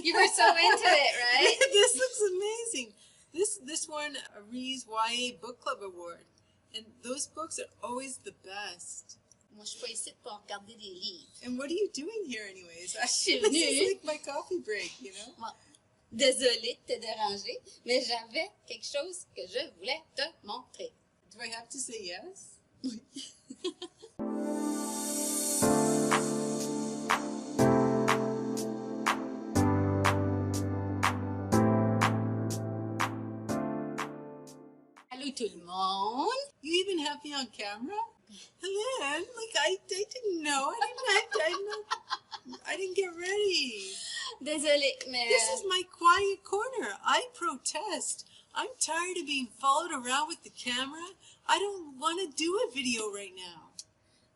You were so into it, right? This looks amazing. This won a Rees YA Book Club Award. And those books are always the best. Moi, je suis pas ici pour regarder des livres. And what are you doing here anyways? suis This venue. is like my coffee break, you know? Bon, désolée de te déranger, mais j'avais quelque chose que je voulais te montrer. Do I have to say yes? Oui. Allô tout le monde! You even have me on camera? Helene, like I didn't know. I didn't get ready. Désolée, mais... This is my quiet corner. I protest. I'm tired of being followed around with the camera. I don't want to do a video right now.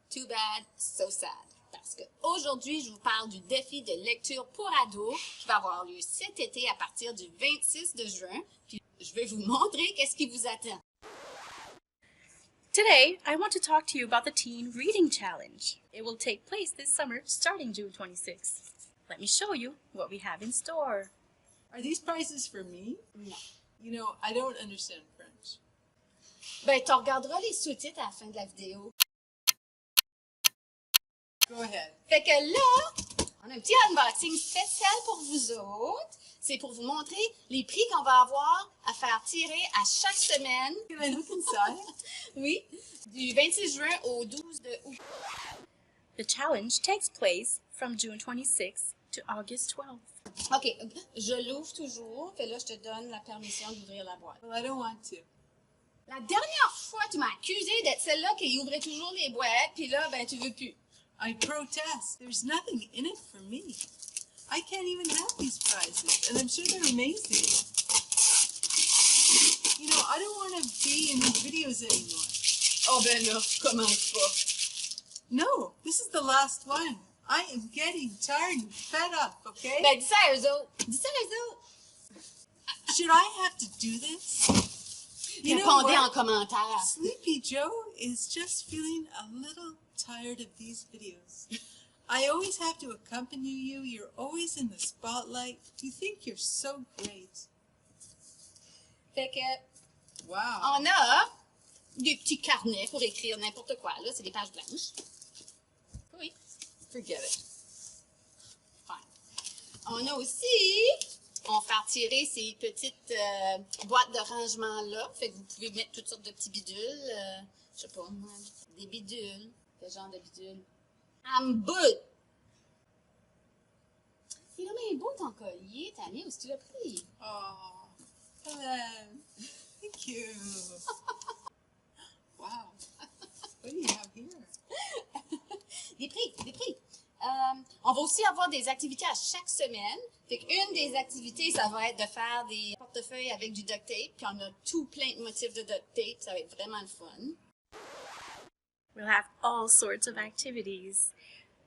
Too bad, so sad. Parce que aujourd'hui, je vous parle du défi de lecture pour ados qui va avoir lieu cet été à partir du 26 de juin. Puis je vais vous montrer qu'est-ce qui vous attend. Today, I want to talk to you about the Teen Reading Challenge. It will take place this summer, starting June 26th. Let me show you what we have in store. Are these prizes for me? Non. You know, I don't understand French. Ben, tu regarderas les sous-titres à la fin de la vidéo. Go ahead. Fait que là, on a un petit unboxing spécial pour vous autres. C'est pour vous montrer les prix qu'on va avoir à faire tirer à chaque semaine. Can I look inside? Oui, du 26 juin au 12 de août. The challenge takes place from June 26th to August 12th. OK, je l'ouvre toujours. Fait là, je te donne la permission d'ouvrir la boîte. Well, I don't want to. La dernière fois, tu m'as accusé d'être celle-là qui ouvrait toujours les boîtes, puis là, ben, tu veux plus. I protest. There's nothing in it for me. I can't even have these prizes, and I'm sure they're amazing. You know, I don't want to be in these videos anymore. Oh ben là, commence pas. No, this is the last one. I am getting tired and fed up, okay? Ben, dis ça à eux autres. Dis ça à eux autres. Should I have to do this? You know Répondez en what? commentaire. Sleepy Joe is just feeling a little tired of these videos. I always have to accompany you. You're always in the spotlight. You think you're so great. Fait que, Wow. on a des petits carnets pour écrire n'importe quoi. Là, c'est des pages blanches. Oui. Forget it. Fine. On a aussi, on va faire tirer ces petites boîtes de rangement-là. Fait que vous pouvez mettre toutes sortes de petits bidules. Je sais pas, moi, des bidules. Quel genre de bidule? I'm good! Il est bien beau ton collier, Tania, où est-ce que tu l'as pris? Oh, Helen. Thank you. Wow. What do you have here? Des prix, des prix. On va aussi avoir des activités à chaque semaine. Fait qu'une des activités, ça va être de faire des portefeuilles avec du duct tape. Puis on a tout plein de motifs de duct tape. Ça va être vraiment le fun. We'll have all sorts of activities,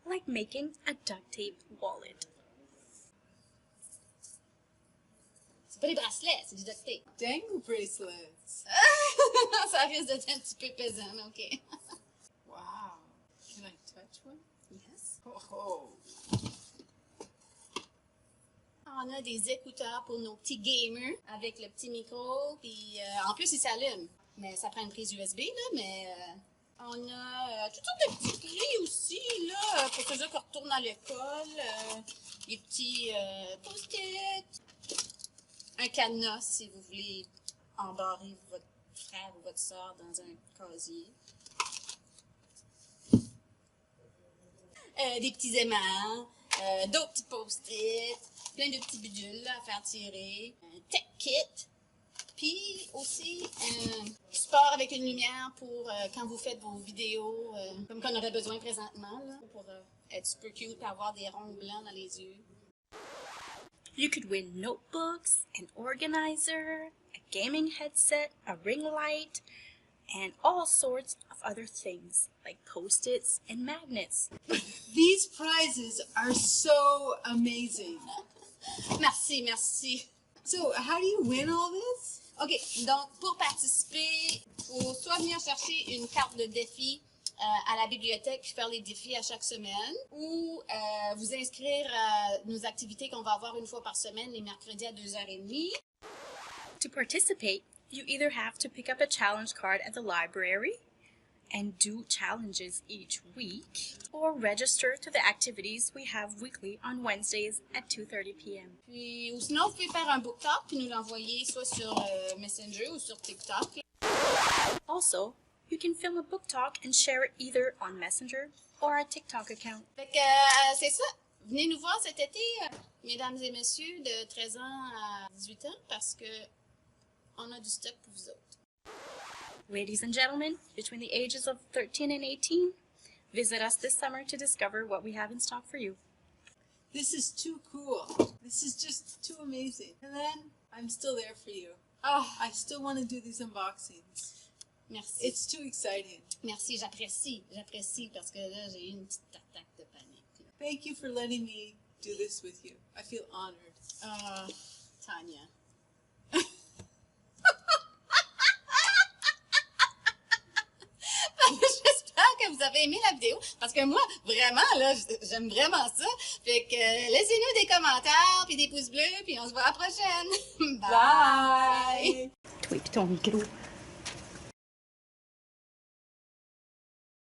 like making a duct tape wallet. C'est pas des bracelets, c'est du duct tape. Dangle bracelets. Ça risque d'être un petit peu pesant, mais OK. Wow. Can I touch one? Yes. Oh. On a des écouteurs pour nos petits gamers avec le petit micro. Puis en plus, ils s'allument. Mais ça prend une prise USB, là, mais... on a toutes sortes de petits prix aussi, là, pour ceux qui retournent à l'école. Des petits post-it. Un cadenas, si vous voulez embarrer votre frère ou votre soeur dans un casier. Des petits aimants. D'autres petits post-it. Plein de petits bidules là, à faire tirer. Un tech kit. Puis aussi un support avec une lumière pour quand vous faites vos vidéos, comme qu'on aurait besoin présentement, là, pour être super cute et avoir des ronds blancs dans les yeux. You could win notebooks, an organizer, a gaming headset, a ring light, and all sorts of other things like post-its and magnets. These prizes are so amazing. Merci, merci. So, how do you win all this? OK, donc pour participer, il faut soit venir chercher une carte de défi à la bibliothèque puis faire les défis à chaque semaine ou vous inscrire à nos activités qu'on va avoir une fois par semaine les mercredis à 2h30. To participate, you either have to pick up a challenge card at the library and do challenges each week, or register to the activities we have weekly on Wednesdays at 2:30 p.m. Puis, ou sinon, vous pouvez faire un book talk puis nous l'envoyer soit sur Messenger ou sur TikTok. Also, you can film a book talk and share it either on Messenger or our TikTok account. Fait que c'est ça. Venez nous voir cet été, mesdames et messieurs, de 13 ans à 18 ans, parce que on a du stock pour vous autres. Ladies and gentlemen, between the ages of 13 and 18, visit us this summer to discover what we have in stock for you. This is too cool. This is just too amazing. And then I'm still there for you. Oh, I still want to do these unboxings. merci. It's too exciting. Merci, j'apprécie parce que là, j'ai eu une petite attaque de panique. Là. Thank you for letting me do this with you. I feel honored. Tanya. J'espère que vous avez aimé la vidéo, parce que moi, vraiment, là, j'aime vraiment ça. Fait que laissez-nous des commentaires, puis des pouces bleus, puis on se voit à la prochaine. Bye! Toi et ton micro.